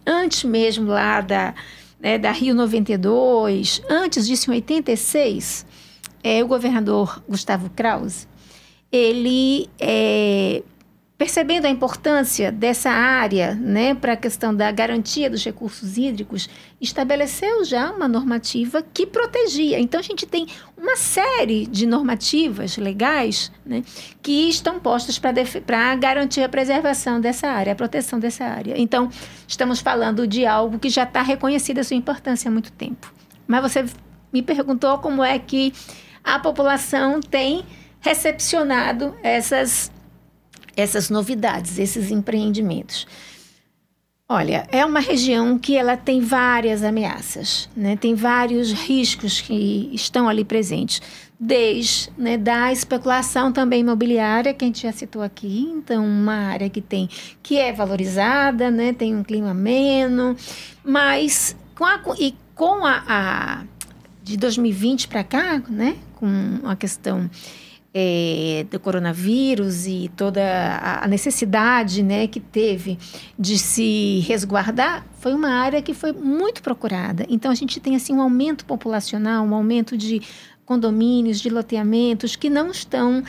Antes mesmo lá da Rio 92, antes disso, em 86, o governador Gustavo Krause, ele percebendo a importância dessa área, né, para a questão da garantia dos recursos hídricos, estabeleceu já uma normativa que protegia. Então, a gente tem uma série de normativas legais, né, que estão postas para garantir a preservação dessa área, a proteção dessa área. Então, estamos falando de algo que já está reconhecida a sua importância há muito tempo. Mas você me perguntou como é que a população tem recepcionado essas novidades, esses empreendimentos. Olha, é uma região que ela tem várias ameaças, né? Tem vários riscos que estão ali presentes, desde, né, da especulação também imobiliária, que a gente já citou aqui. Então, uma área que é valorizada, né? Tem um clima ameno, mas com a de 2020 para cá, né? Com a questão do coronavírus e toda a necessidade, né, que teve de se resguardar, foi uma área que foi muito procurada. Então, a gente tem assim, um aumento populacional, um aumento de condomínios, de loteamentos que não estão,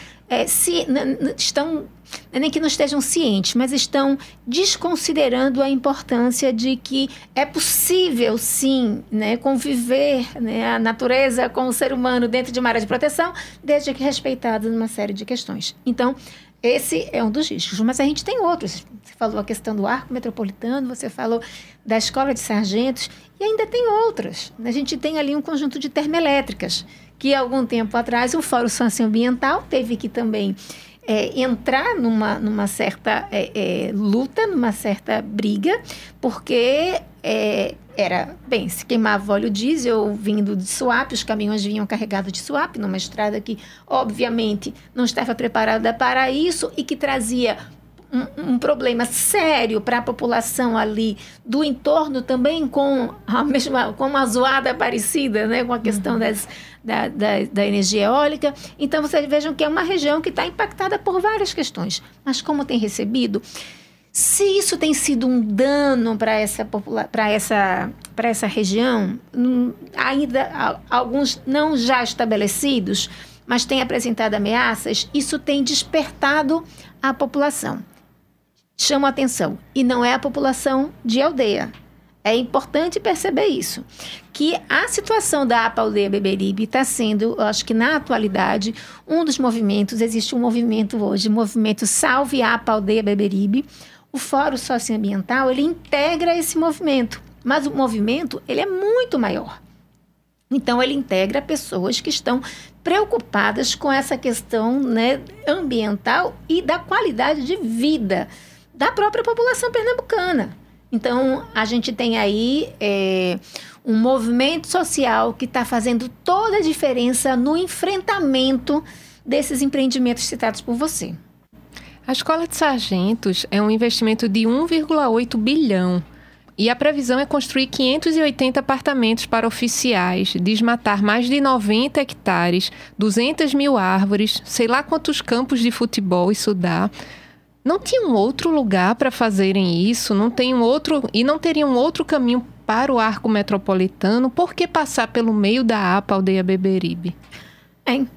nem que não estejam cientes, mas estão desconsiderando a importância de que é possível, sim, né, conviver, né, a natureza com o ser humano dentro de uma área de proteção, desde que respeitado numa série de questões. Então, esse é um dos riscos, mas a gente tem outros. Você falou a questão do arco metropolitano, você falou da escola de sargentos, e ainda tem outras. A gente tem ali um conjunto de termoelétricas, que há algum tempo atrás o Fórum Socioambiental teve que também entrar numa certa luta, numa certa briga, porque se queimava óleo diesel vindo de Suape, os caminhões vinham carregados de Suape, numa estrada que, obviamente, não estava preparada para isso e que trazia um problema sério para a população ali do entorno também, com uma zoada parecida, né, com a questão da energia eólica. Então, vocês vejam que é uma região que está impactada por várias questões. Mas como tem recebido, se isso tem sido um dano para essa região, ainda alguns não já estabelecidos, mas têm apresentado ameaças, isso tem despertado a população. Chama atenção. E não é a população de aldeia. É importante perceber isso. Que a situação da APA Aldeia Beberibe está sendo, eu acho que na atualidade, um dos movimentos. Existe um movimento hoje, o movimento Salve APA Aldeia Beberibe. O Fórum Socioambiental, ele integra esse movimento. Mas o movimento, ele é muito maior. Então, ele integra pessoas que estão preocupadas com essa questão, né, ambiental e da qualidade de vida da própria população pernambucana. Então, a gente tem aí um movimento social que está fazendo toda a diferença no enfrentamento desses empreendimentos citados por você. A Escola de Sargentos é um investimento de 1,8 bilhão. E a previsão é construir 580 apartamentos para oficiais, desmatar mais de 90 hectares, 200 mil árvores, sei lá quantos campos de futebol isso dá. Não tinha um outro lugar para fazerem isso? Não teria um outro caminho para o arco metropolitano? Por que passar pelo meio da APA Aldeia Beberibe?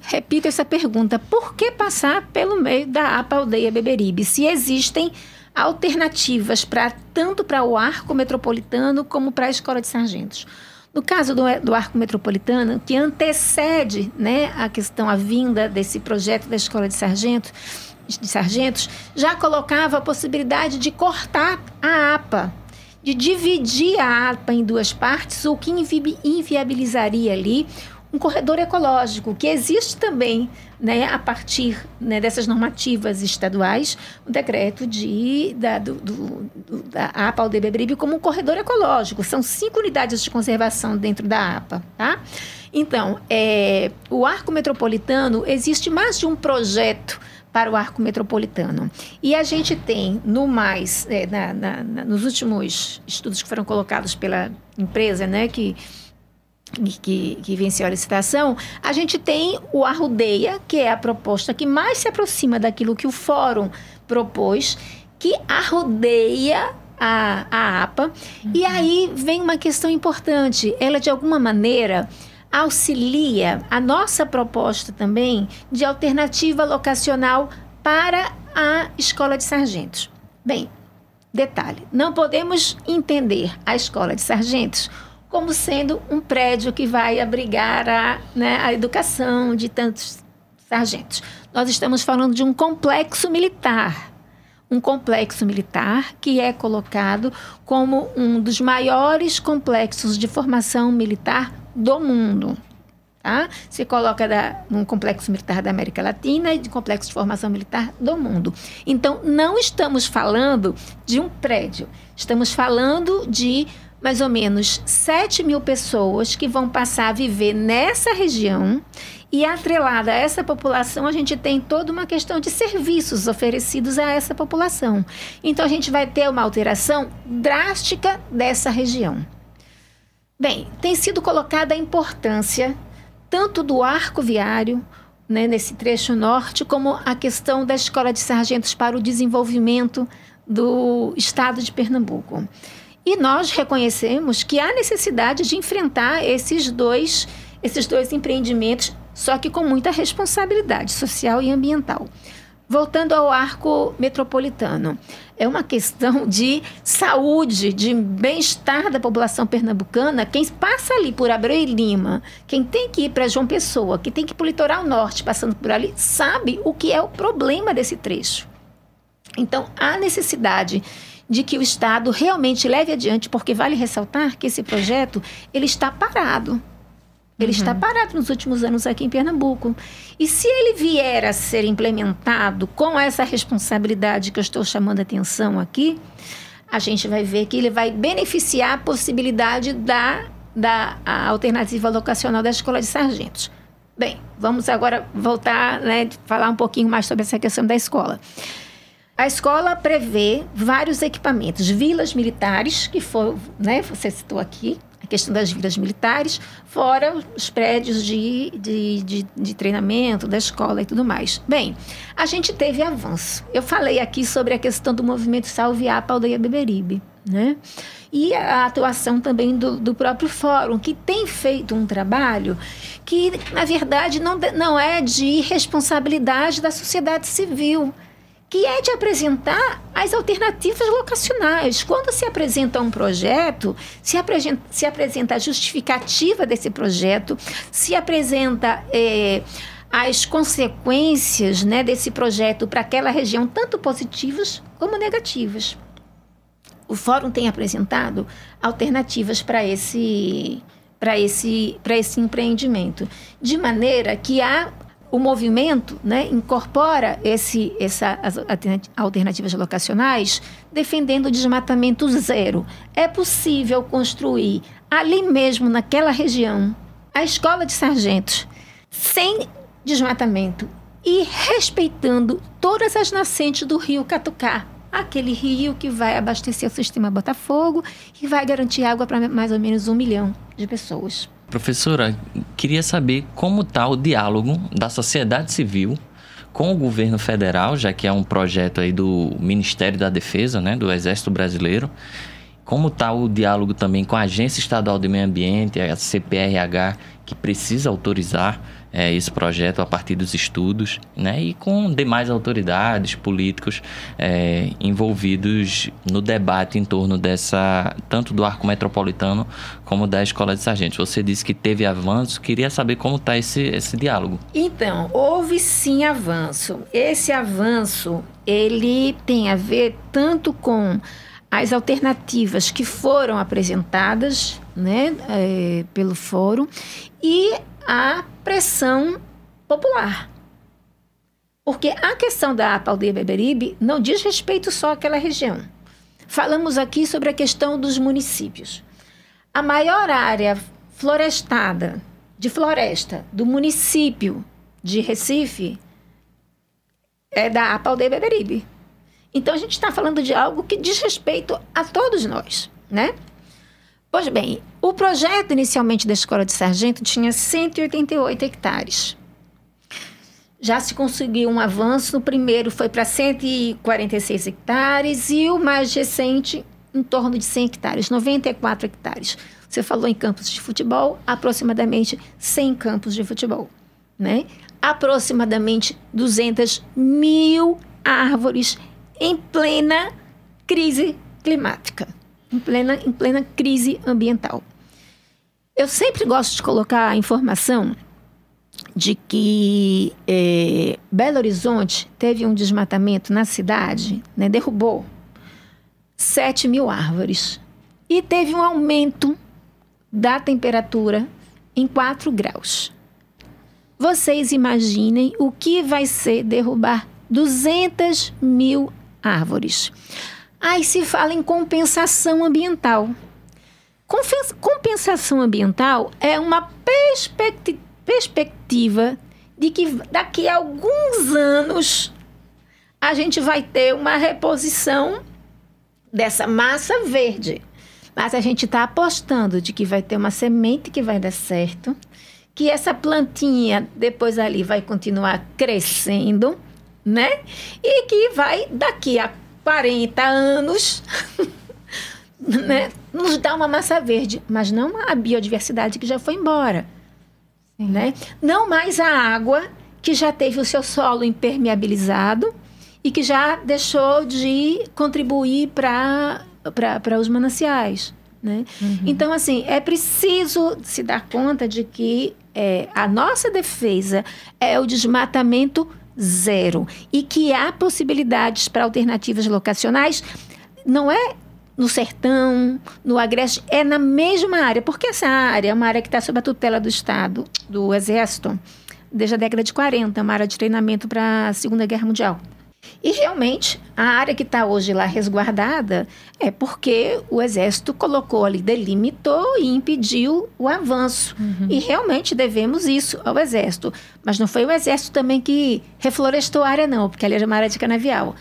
Repito essa pergunta. Por que passar pelo meio da APA Aldeia Beberibe? Se existem alternativas tanto para o arco metropolitano como para a Escola de Sargentos. No caso do arco metropolitano, que antecede, né, a vinda desse projeto da Escola de Sargentos, já colocava a possibilidade de cortar a APA, de dividir a APA em duas partes, o que inviabilizaria ali um corredor ecológico, que existe também, né, a partir, né, dessas normativas estaduais, o decreto da APA Aldeia Beberibe como um corredor ecológico. São 5 unidades de conservação dentro da APA, tá? Então, o arco metropolitano, existe mais de um projeto para o arco metropolitano. E a gente tem, nos últimos estudos que foram colocados pela empresa, né, que venceu a licitação, a gente tem o Arrudeia, que é a proposta que mais se aproxima daquilo que o Fórum propôs, que arrodeia a APA. E aí vem uma questão importante. Ela, de alguma maneira, auxilia a nossa proposta também de alternativa locacional para a Escola de Sargentos. Bem, detalhe, não podemos entender a Escola de Sargentos como sendo um prédio que vai abrigar a educação de tantos sargentos. Nós estamos falando de um complexo militar. Um complexo militar que é colocado como um dos maiores complexos de formação militar do mundo. Tá? Se coloca um complexo militar da América Latina e de complexo de formação militar do mundo. Então, não estamos falando de um prédio. Estamos falando de mais ou menos 7 mil pessoas que vão passar a viver nessa região, e atrelada a essa população, a gente tem toda uma questão de serviços oferecidos a essa população. Então, a gente vai ter uma alteração drástica dessa região. Bem, tem sido colocada a importância tanto do arco viário, né, nesse trecho norte, como a questão da Escola de Sargentos para o desenvolvimento do estado de Pernambuco. E nós reconhecemos que há necessidade de enfrentar esses dois empreendimentos só que com muita responsabilidade social e ambiental. Voltando ao arco metropolitano, é uma questão de saúde, de bem-estar da população pernambucana. Quem passa ali por Abreu e Lima, quem tem que ir para João Pessoa, quem tem que ir para o litoral norte, passando por ali, sabe o que é o problema desse trecho. Então, há necessidade de que o Estado realmente leve adiante, porque vale ressaltar que esse projeto ele está parado. Ele está parado nos últimos anos aqui em Pernambuco. E se ele vier a ser implementado com essa responsabilidade que eu estou chamando a atenção aqui, a gente vai ver que ele vai beneficiar a possibilidade da alternativa locacional da Escola de Sargentos. Bem, vamos agora voltar, né, falar um pouquinho mais sobre essa questão da escola. A escola prevê vários equipamentos, vilas militares, que foram, né, você citou aqui, a questão das vilas militares, fora os prédios de treinamento da escola e tudo mais. Bem, a gente teve avanço. Eu falei aqui sobre a questão do movimento Salve APA Aldeia Beberibe, né? E a atuação também do próprio fórum, que tem feito um trabalho que, na verdade, não é de responsabilidade da sociedade civil, que é de apresentar as alternativas locacionais. Quando se apresenta um projeto, se apresenta a justificativa desse projeto, se apresenta as consequências, né, desse projeto para aquela região, tanto positivas como negativas. O Fórum tem apresentado alternativas para esse empreendimento, de maneira que o movimento, né, incorpora essas alternativas locacionais, defendendo o desmatamento zero. É possível construir ali mesmo, naquela região, a Escola de Sargentos, sem desmatamento e respeitando todas as nascentes do rio Catucá, aquele rio que vai abastecer o sistema Botafogo e vai garantir água para mais ou menos 1 milhão de pessoas. Professora, queria saber como está o diálogo da sociedade civil com o governo federal, já que é um projeto aí do Ministério da Defesa, né, do Exército Brasileiro. Como está o diálogo também com a Agência Estadual de Meio Ambiente, a CPRH, que precisa autorizar esse projeto a partir dos estudos, né? E com demais autoridades, políticos envolvidos no debate em torno tanto do arco metropolitano como da Escola de Sargentos. Você disse que teve avanço, queria saber como está esse diálogo. Então, houve sim avanço. Esse avanço, ele tem a ver tanto com as alternativas que foram apresentadas, né, pelo fórum e a pressão popular. Porque a questão da APA Aldeia Beberibe não diz respeito só àquela região. Falamos aqui sobre a questão dos municípios. A maior área florestada, de floresta, do município de Recife é da APA Aldeia Beberibe. Então, a gente está falando de algo que diz respeito a todos nós, né? Pois bem, o projeto inicialmente da Escola de Sargento tinha 188 hectares. Já se conseguiu um avanço, o primeiro foi para 146 hectares e o mais recente em torno de 100 hectares, 94 hectares. Você falou em campos de futebol, aproximadamente 100 campos de futebol, né? Aproximadamente 200 mil árvores em plena crise climática, em plena crise ambiental. Eu sempre gosto de colocar a informação de que Belo Horizonte teve um desmatamento na cidade, né, derrubou 7 mil árvores e teve um aumento da temperatura em 4 graus. Vocês imaginem o que vai ser derrubar 200 mil árvores. Aí se fala em compensação ambiental. Compensação ambiental é uma perspectiva de que daqui a alguns anos a gente vai ter uma reposição dessa massa verde. Mas a gente está apostando de que vai ter uma semente que vai dar certo, que essa plantinha depois ali vai continuar crescendo, né? E que vai, daqui a 40 anos, né, nos dar uma massa verde, mas não a biodiversidade que já foi embora. né? Não mais a água que já teve o seu solo impermeabilizado e que já deixou de contribuir para os mananciais, né? Então, assim, é preciso se dar conta de que a nossa defesa é o desmatamento zero e que há possibilidades para alternativas locacionais, não é no sertão, no agreste, é na mesma área, porque essa área é uma área que está sob a tutela do Estado, do Exército, desde a década de 40, uma área de treinamento para a Segunda Guerra Mundial. E realmente, a área que está hoje lá resguardada é porque o Exército colocou ali, delimitou e impediu o avanço. E realmente devemos isso ao Exército. Mas não foi o Exército também que reflorestou a área, não, porque ali era uma área de canavial.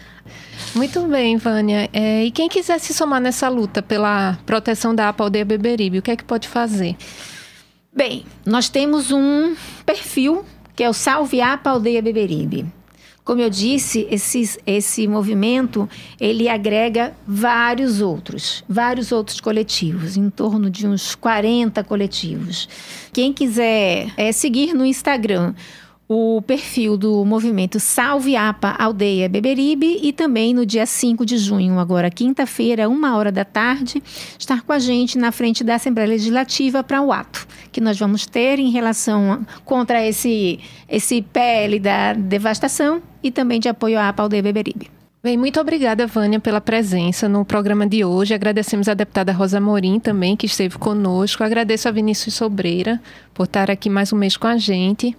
Muito bem, Vânia. E quem quiser se somar nessa luta pela proteção da APA Aldeia Beberibe, o que é que pode fazer? Bem, nós temos um perfil que é o Salve APA Aldeia Beberibe. Como eu disse, esse movimento, ele agrega vários outros coletivos, em torno de uns 40 coletivos. Quem quiser seguir no Instagram o perfil do movimento Salve APA Aldeia Beberibe e também no dia 5 de junho, agora quinta-feira, 13h, estar com a gente na frente da Assembleia Legislativa para o ato que nós vamos ter em relação contra esse PL da devastação e também de apoio à APA Aldeia Beberibe. Bem, muito obrigada, Vânia, pela presença no programa de hoje. Agradecemos a deputada Rosa Amorim também, que esteve conosco. Agradeço a Vinícius Sobreira por estar aqui mais um mês com a gente.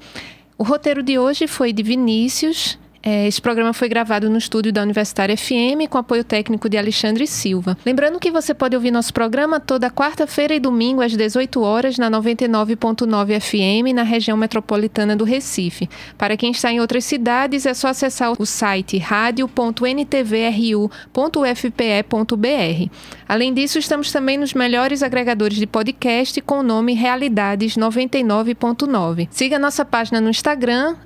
O roteiro de hoje foi de Vinícius. Esse programa foi gravado no estúdio da Universitária FM, com apoio técnico de Alexandre Silva. Lembrando que você pode ouvir nosso programa toda quarta-feira e domingo às 18 horas na 99.9 FM, na região metropolitana do Recife. Para quem está em outras cidades, é só acessar o site radio.ntvru.ufpe.br. Além disso, estamos também nos melhores agregadores de podcast com o nome Realidades 99.9. Siga nossa página no Instagram,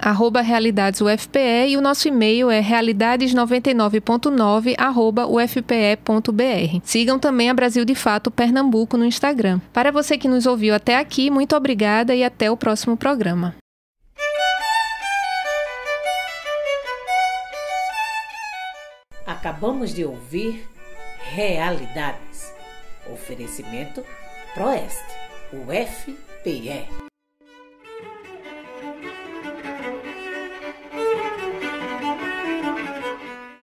@RealidadesUFPE, e o nosso e-mail é realidades99.9@ufpe.br. Sigam também a Brasil de Fato Pernambuco no Instagram. Para você que nos ouviu até aqui, muito obrigada e até o próximo programa. Acabamos de ouvir Realidades. Oferecimento Proeste, UFPE.